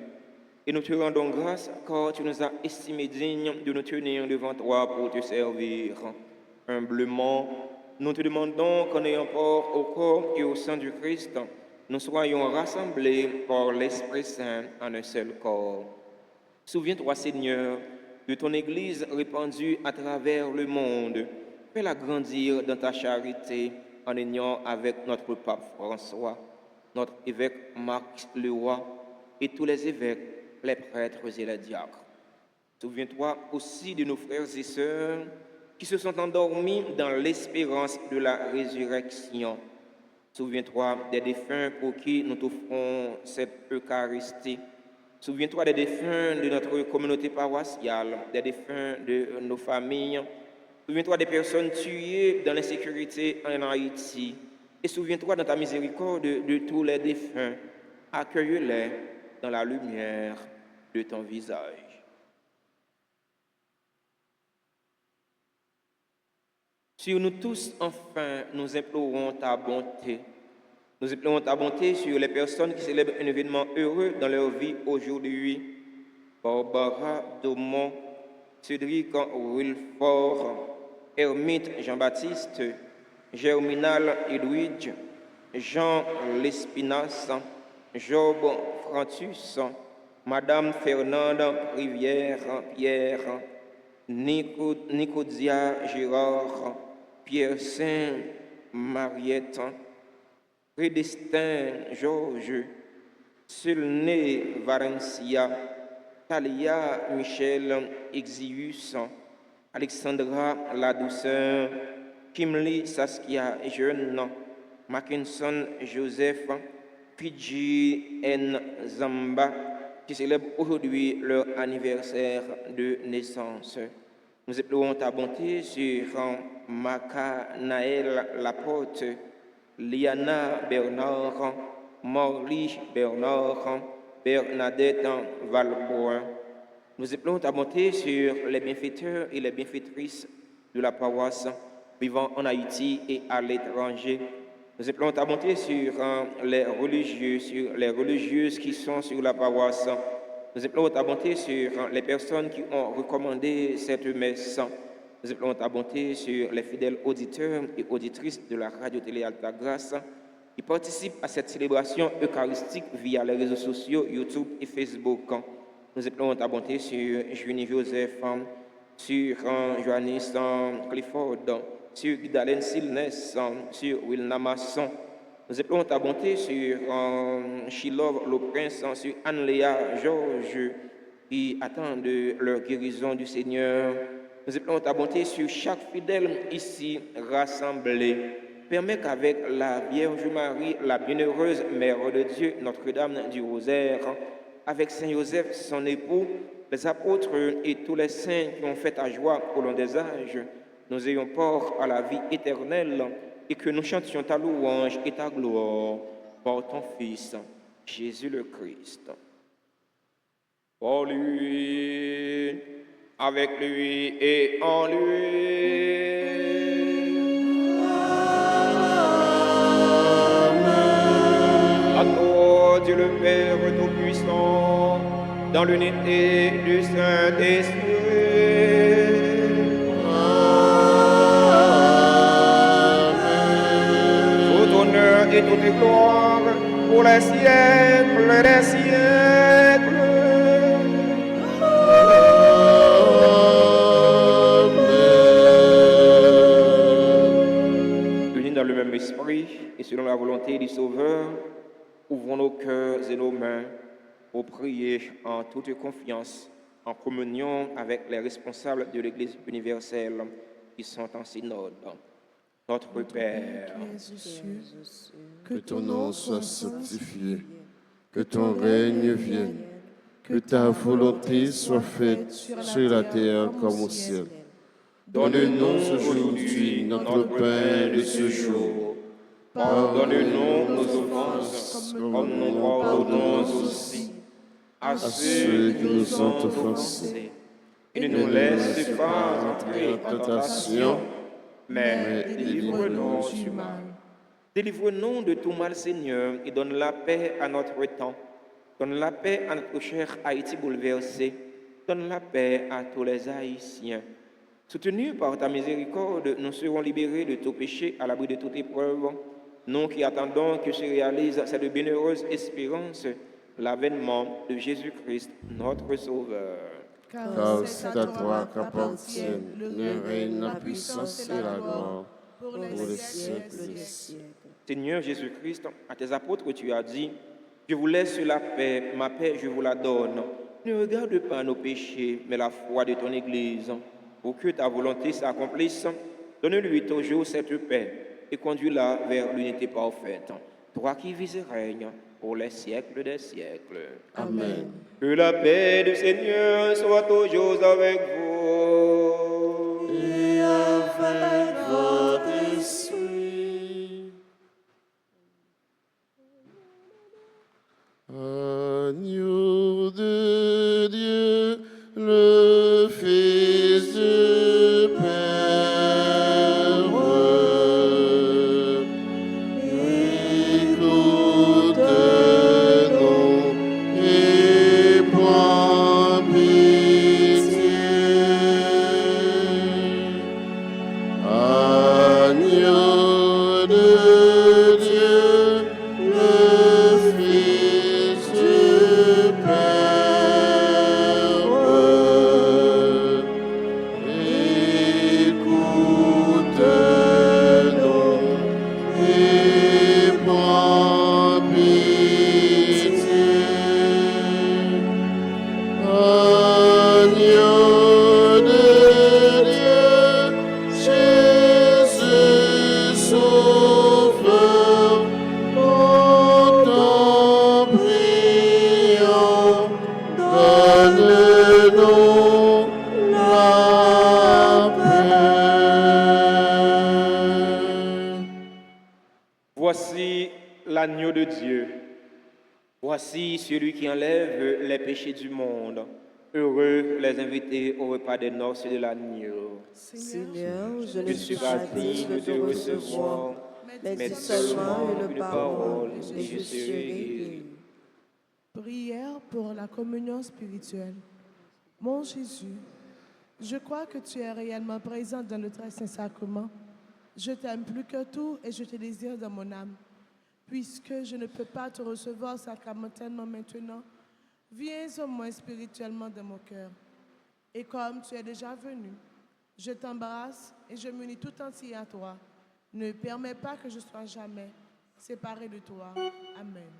Et nous te rendons grâce car tu nous as estimés dignes de nous tenir devant toi pour te servir. Humblement, nous te demandons qu'en ayant part au corps et au sang du Christ, nous soyons rassemblés par l'Esprit Saint en un seul corps. Souviens-toi, Seigneur, de ton Église répandue à travers le monde. Fais-la grandir dans ta charité en union avec notre pape François, notre évêque Marc Leroy et tous les évêques, les prêtres et les diacres. Souviens-toi aussi de nos frères et sœurs qui se sont endormis dans l'espérance de la résurrection. Souviens-toi des défunts pour qui nous t'offrons cette Eucharistie. Souviens-toi des défunts de notre communauté paroissiale, des défunts de nos familles. Souviens-toi des personnes tuées dans l'insécurité en Haïti. Et souviens-toi dans ta miséricorde de tous les défunts. Accueille-les dans la lumière de ton visage. Sur nous tous, enfin, nous implorons ta bonté. Nous implorons ta bonté sur les personnes qui célèbrent un événement heureux dans leur vie aujourd'hui. Barbara Daumont, Cédric Wilfort, Hermite Jean-Baptiste, Germinal Edwidge, Jean Lespinasse, Job Frantus, Madame Fernande Rivière Pierre, Nicodia Gérard, Pierre Saint Mariette, Prédestin Georges, Sulné Valencia, Talia Michel Exius, Alexandra La Douceur, Kimli Saskia Jeune, Mackinson Joseph, Fidji N. Zamba, qui célèbrent aujourd'hui leur anniversaire de naissance. Nous implorons ta bonté sur Maka Naël Laporte, Liana Bernard, Morly Bernard, Bernadette Valboin. Nous implorons ta bonté sur les bienfaiteurs et les bienfaitrices de la paroisse vivant en Haïti et à l'étranger. Nous implorons ta bonté sur les religieux, sur les religieuses qui sont sur la paroisse. Nous implorons ta bonté sur les personnes qui ont recommandé cette messe. Nous implorons ta bonté sur les fidèles auditeurs et auditrices de la radio-télé Alta Grâce qui participent à cette célébration eucharistique via les réseaux sociaux YouTube et Facebook. Nous implorons ta bonté sur Junie Joseph, sur Joannis Clifford, sur Guidalène Silnes, sur Wilna Masson. Nous implorons ta bonté sur Shilov Le Prince, sur Anne-Léa Georges, qui attendent leur guérison du Seigneur. Nous implorons ta bonté sur chaque fidèle ici rassemblé. Permets qu'avec la Vierge Marie, la bienheureuse Mère de Dieu, Notre-Dame du Rosaire, avec Saint Joseph, son époux, les apôtres et tous les saints qui ont fait ta joie au long des âges, nous ayons part à la vie éternelle et que nous chantions ta louange et ta gloire par ton Fils, Jésus le Christ. Pour lui, avec lui et en lui. À toi, Dieu le Père Tout-Puissant, dans l'unité du Saint-Esprit. Tout honneur et toute gloire pour les siècles des siècles. Unis dans le même esprit et selon la volonté du Sauveur, ouvrons nos cœurs et nos mains pour prier en toute confiance, en communion avec les responsables de l'Église universelle qui sont en synode. Notre Père, qui es aux cieux, Que ton nom soit sanctifié, que ton règne vienne, que ta volonté soit faite sur la terre comme au ciel. donne-nous aujourd'hui notre pain de ce jour. Pardonne-nous nos offenses, comme nous pardonnons aussi à ceux qui nous ont offensés. Et ne nous laisse pas entrer en tentation, mais délivre-nous du mal. Délivre-nous de tout mal, Seigneur, et donne la paix à notre temps. Donne la paix à notre cher Haïti bouleversé. Donne la paix à tous les Haïtiens. Soutenus par ta miséricorde, nous serons libérés de tout péché à l'abri de toute épreuve. Nous qui attendons que se réalise cette bienheureuse espérance, l'avènement de Jésus-Christ, notre Sauveur. Car c'est à toi qu'appartiennent le règne, la puissance et la gloire pour les siècles des siècles. Seigneur Jésus-Christ, à tes apôtres tu as dit, je vous laisse la paix, ma paix je vous la donne. Ne regarde pas nos péchés, mais la foi de ton Église. Pour que ta volonté s'accomplisse, donne-lui toujours cette paix et conduis-la vers l'unité parfaite. Toi qui vis et règnes pour les siècles des siècles. Amen. Que la paix du Seigneur soit toujours avec vous. Et avec votre esprit. Agneau de Dieu, le Fils du Père, écoute-nous et prends pitié. Agneau de Dieu, le Fils du Père, écoute-nous et prends pitié. Agneau de Dieu, Jésus Sauveur, nous t'en prions, donne-nous la paix. Voici l'agneau de Dieu. Voici celui qui enlève les péchés du monde. Heureux les invités au repas des noces de l'agneau. Seigneur, je ne Je suis suis pas pas digne digne de te recevoir, mais mais dis seulement une une parole parole, et je serai guéri. Prière pour la communion spirituelle. Mon Jésus, je crois que tu es réellement présent dans le très saint sacrement. Je t'aime plus que tout et je te désire dans mon âme. Puisque je ne peux pas te recevoir sacramentellement maintenant, viens au moins spirituellement dans mon cœur. Et comme tu es déjà venu, je t'embrasse et je m'unis tout entier à toi. Ne permets pas que je sois jamais séparé de toi. Amen.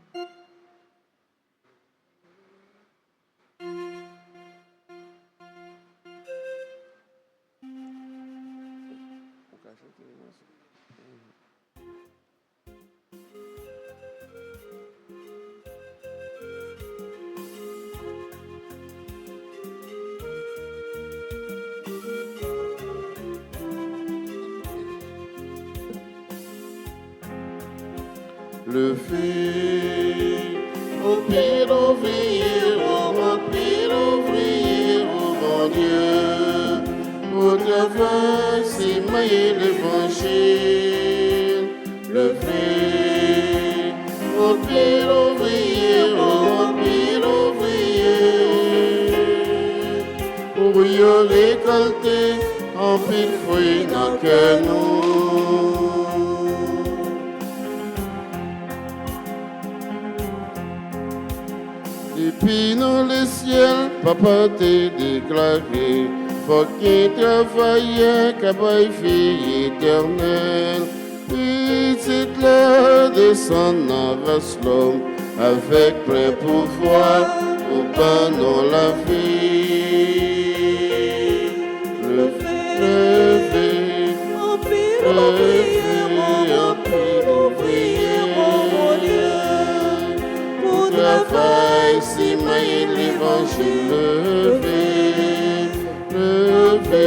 Le fait au pied d'ouvrier, au pied d'ouvrier, oh mon Dieu, au travail, c'est mailler l'évangile. Le fait au pied d'ouvrier, au pied d'ouvrier, pour y récolter en pile fruit dans que nous. Depuis dans le ciel, papa t'a déclaré, faut qu'il travaille, qu'abaye fille éternelle. Petite là descend dans race l'homme, avec plein pouvoir, pour pas non la vie. Levé, levé, travail, si maille l'évangile levé, levé,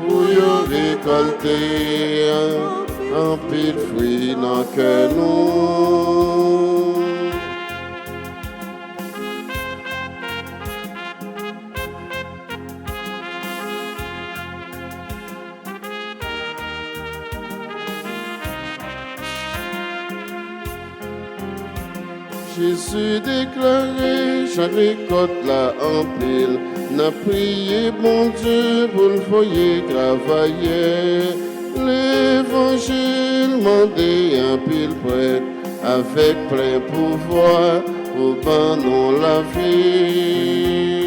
pour y récolter un pile fruit dans que nous. Jésus déclaré, chaque récolte là en pile, n'a prié bon Dieu pour le foyer travailler. L'évangile mandé un pile prêtre, avec plein pouvoir pour banner la vie.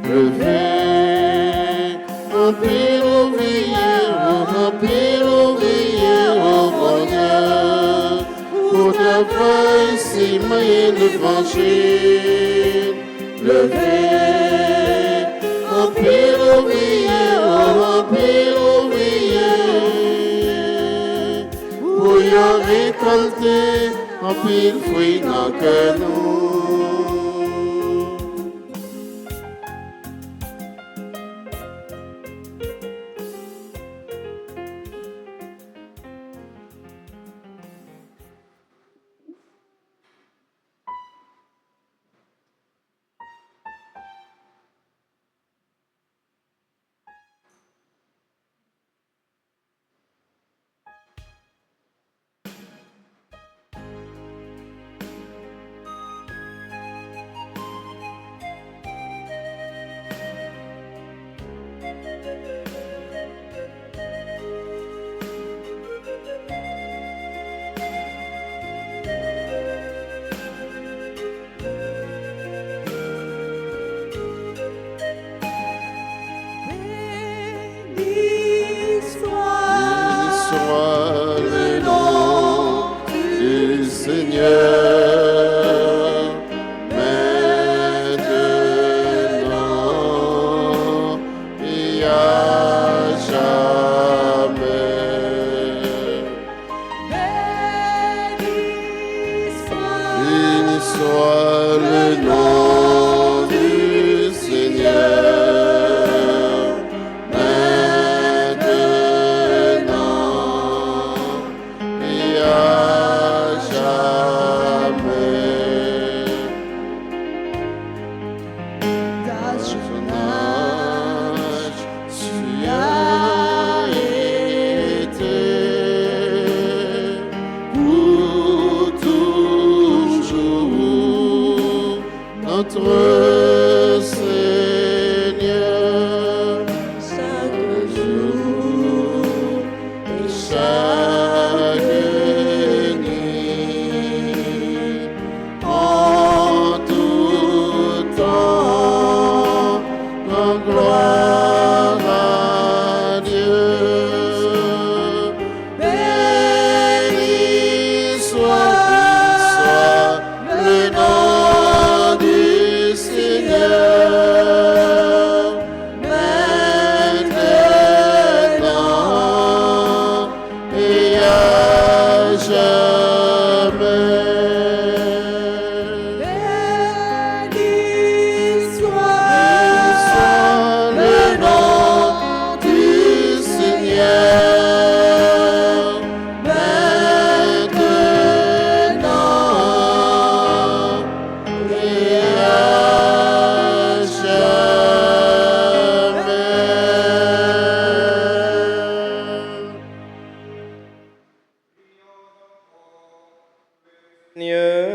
Levez, en pile ouvrier, en pile ouvrier, oh mon Dieu. Pour travail, si maille l'évangile, levez, en pile ouvrier, en pile ouvrier, pour y récolter en pile fruit dans que nous. Soit le nom du Seigneur, maintenant et à jamais. Béni soit le nom du Seigneur, maintenant et à jamais. D'âge Ton âge, tu as été pour toujours notre Seigneur. Chaque jour et Chaque nuit, en tout temps, en gloire à Dieu. Béni soit le nom du Seigneur, maintenant et à jamais. Béni Soit le nom du Seigneur, maintenant et à jamais. Seigneur.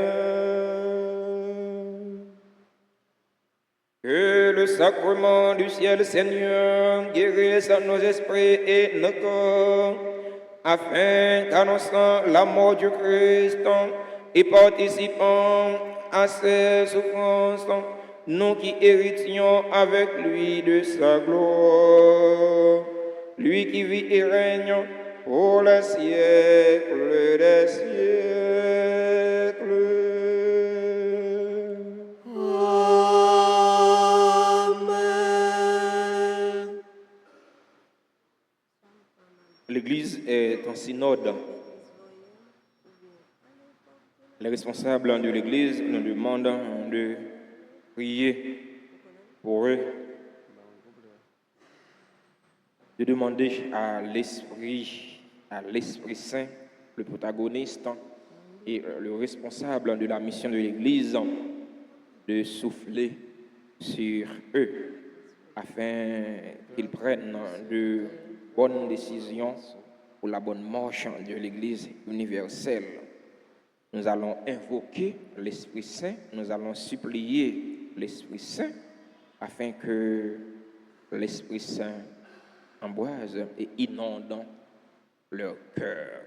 Que le sacrement du ciel, Seigneur, guérisse nos esprits et nos corps, afin qu'annonçant la mort du Christ et participant à ses souffrances, nous qui héritions avec lui de sa gloire, lui qui vit et règne pour les siècles des siècles. Amen. L'Église est en synode Les responsables de l'Église nous demandent de prier pour eux, de demander à l'Esprit Saint, le protagoniste et le responsable de la mission de l'Église, de souffler sur eux afin qu'ils prennent de bonnes décisions pour la bonne marche de l'Église universelle. Nous allons invoquer l'Esprit Saint, nous allons supplier l'Esprit Saint afin que l'Esprit Saint embrase et inonde leur cœur.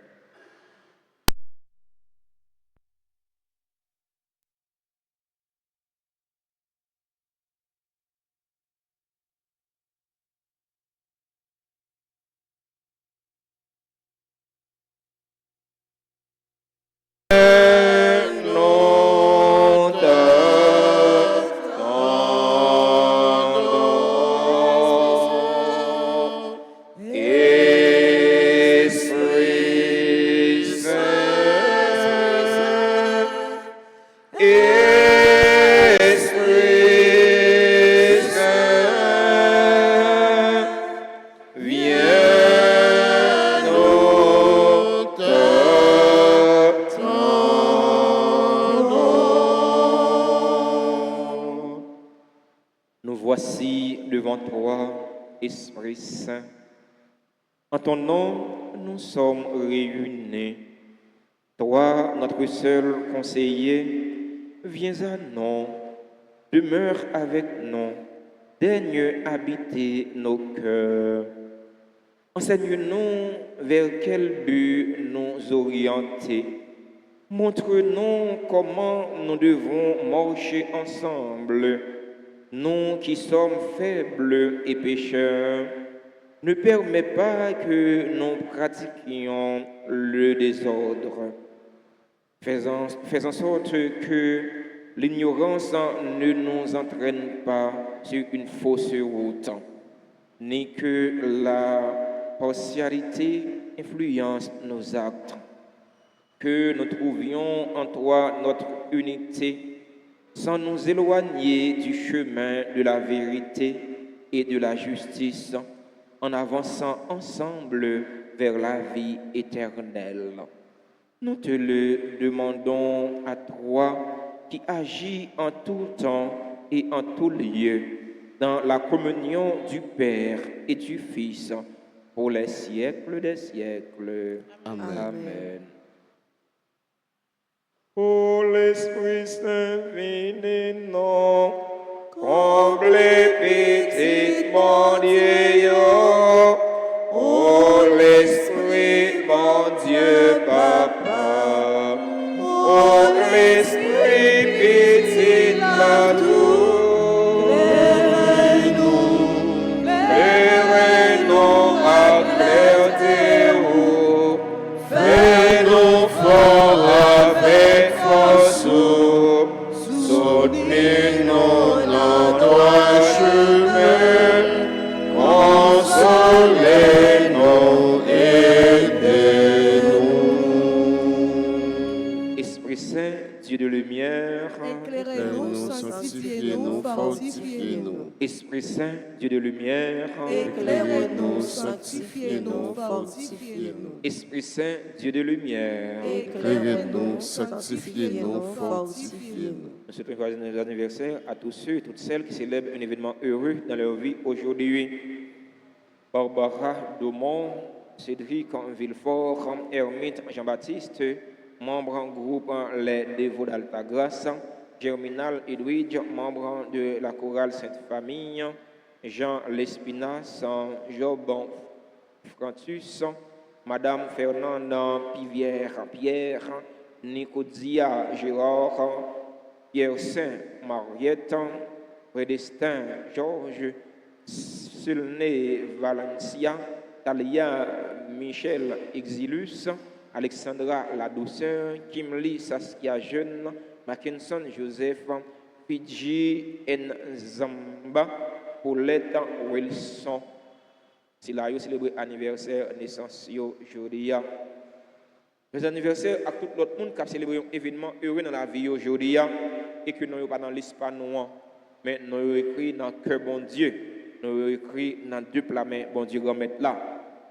Nous voici devant toi, Esprit Saint. En ton nom, nous sommes réunis. Toi, notre seul conseiller, viens à nous, demeure avec nous, daigne habiter nos cœurs. Enseigne-nous vers quel but nous orienter. Montre-nous comment nous devons marcher ensemble. Nous qui sommes faibles et pécheurs, ne permets pas que nous pratiquions le désordre. Fais en sorte que l'ignorance ne nous entraîne pas sur une fausse route, ni que la partialité influence nos actes. Que nous trouvions en toi notre unité, sans nous éloigner du chemin de la vérité et de la justice, en avançant ensemble vers la vie éternelle. Nous te le demandons à toi qui agis en tout temps et en tout lieu, dans la communion du Père et du Fils, pour les siècles des siècles. Amen. Amen. Ô l'Esprit Saint, venez-nous, comblez petitement Dieu. Ô l'Esprit, mon Dieu, Papa. Ô l'Esprit, petit tout. Éclairez-nous à clarté, ô. Fais-nous fort avec force, soutenez-nous dans ton chemin, consolez-nous, aidez-nous. Esprit Saint, Dieu de lumière, Éclairez-nous, sanctifiez-nous, fortifiez-nous. Esprit Saint, Dieu de lumière, Éclairez-nous, sanctifiez-nous, fortifiez-nous. Esprit Saint, Dieu de lumière. Éclairez-nous, sanctifiez-nous, fortifiez-nous. Nous souhaitons joyeux anniversaire à tous ceux et toutes celles qui célèbrent un événement heureux dans leur vie aujourd'hui. Barbara Daumont, Cédric Villefort, Hermite Jean-Baptiste, membre en groupe Les Dévots d'Altagrace, Germinal Edwidge, membre de la chorale Sainte-Famille, Jean Lespinasse, Job Frantus, Madame Fernande Pivière Pierre, Nicodia Gérard, Pierre Saint Mariette, Prédestin Georges, Sulné Valencia, Talia Michel Exilus, Alexandra La Douceur, Kimli Saskia Jeune, Mackinson Joseph, Fidji Nzamba, Paulette Wilson. C'est là que célébrer anniversaire naissance aujourd'hui. Les anniversaires à tout l'autre monde qui a célébré un événement heureux dans la vie aujourd'hui et que nous n'avons pas dans l'espace noir, mais nous avons écrit dans le cœur bon Dieu. Nous avons écrit dans deux plats, mais bon Dieu remettre là.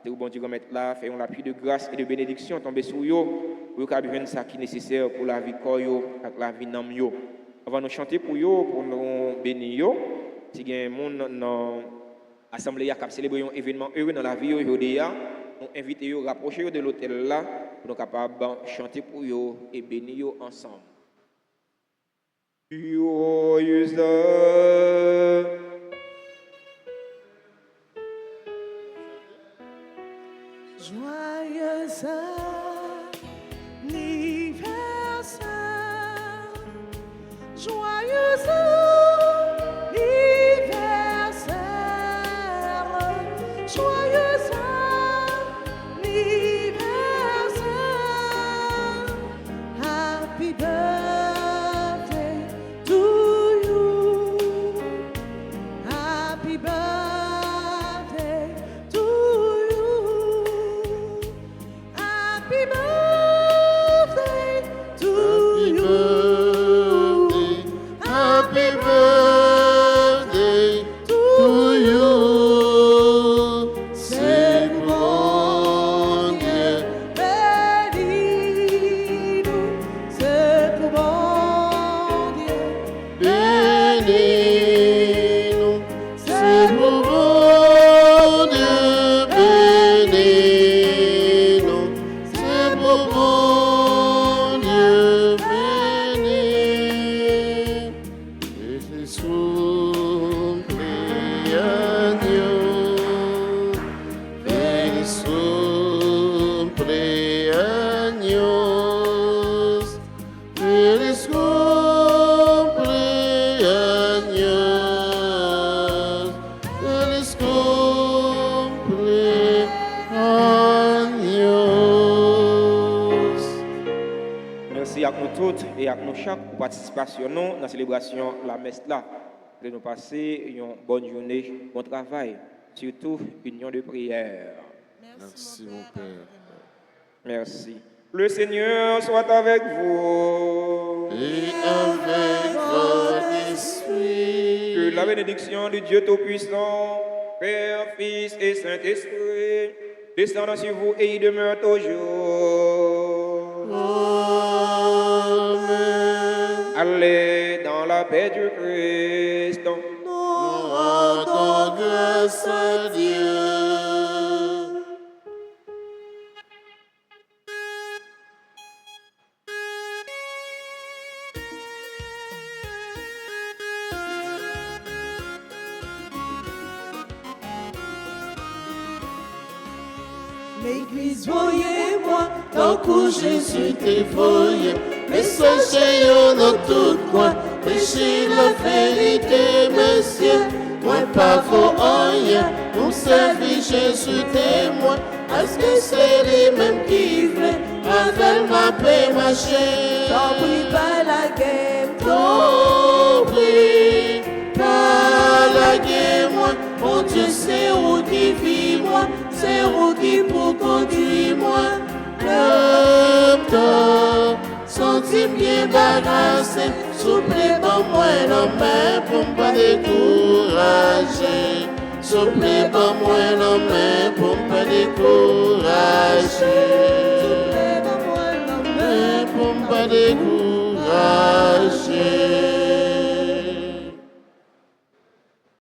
Et bon Dieu remettre là, faisons la pluie de grâce et de bénédiction tomber sur vous, pour qu'il y ait ça qui est nécessaire pour la vie et la vie d'âme. Avant de chanter pour vous, pour nous bénir, si il y a un monde dans l'assemblée qui a célébré un événement heureux dans la vie aujourd'hui, nous invitons à rapprocher de l'hôtel là pour nous capables de chanter pour eux et bénir ensemble. Joyeuse Joyeux anniversaire, joyeux anniversaire, joyeux anniversaire, happy birthday to you, happy birthday to you. Happy birthday to you. Happy birthday to you. C'est bon Dieu. Bénis-nous, c'est pour bon Dieu. Bénis-nous. C'est pour bon Dieu. Bénis-nous. C'est pour bon Dieu. Bénis. Et Feliz cumpleaños. Feliz cumpleaños. Merci à nous toutes et à nous chaque pour participation dans la célébration de la messe là. De nous passer une bonne journée, bon travail, surtout union de prière. Merci mon Père. Merci. Le Seigneur soit avec vous. Et avec votre esprit. Que la bénédiction du Dieu Tout-Puissant, Père, Fils et Saint-Esprit, descende sur vous et y demeure toujours. Amen. Allez dans la paix du Christ. Nous rendons grâce à Dieu. L'église, voyez-moi, tant que Jésus T'es voyé, messager dans tout coin, péché la vérité, messieurs, moi pas faux rien, nous servir Jésus témoin, parce que c'est lui-même qui fait, avec ma paix, ma chair. t'en prie pas la guerre, T'en prie, pas la guerre, moi, mon Dieu, c'est où qui vit, moi, c'est où qui pour conduire, moi. Le temps, senti bien bagassé, souple bon moi la main pour me pas décourager. Souple bon moi la main pour me pas décourager. Pour me pas décourager.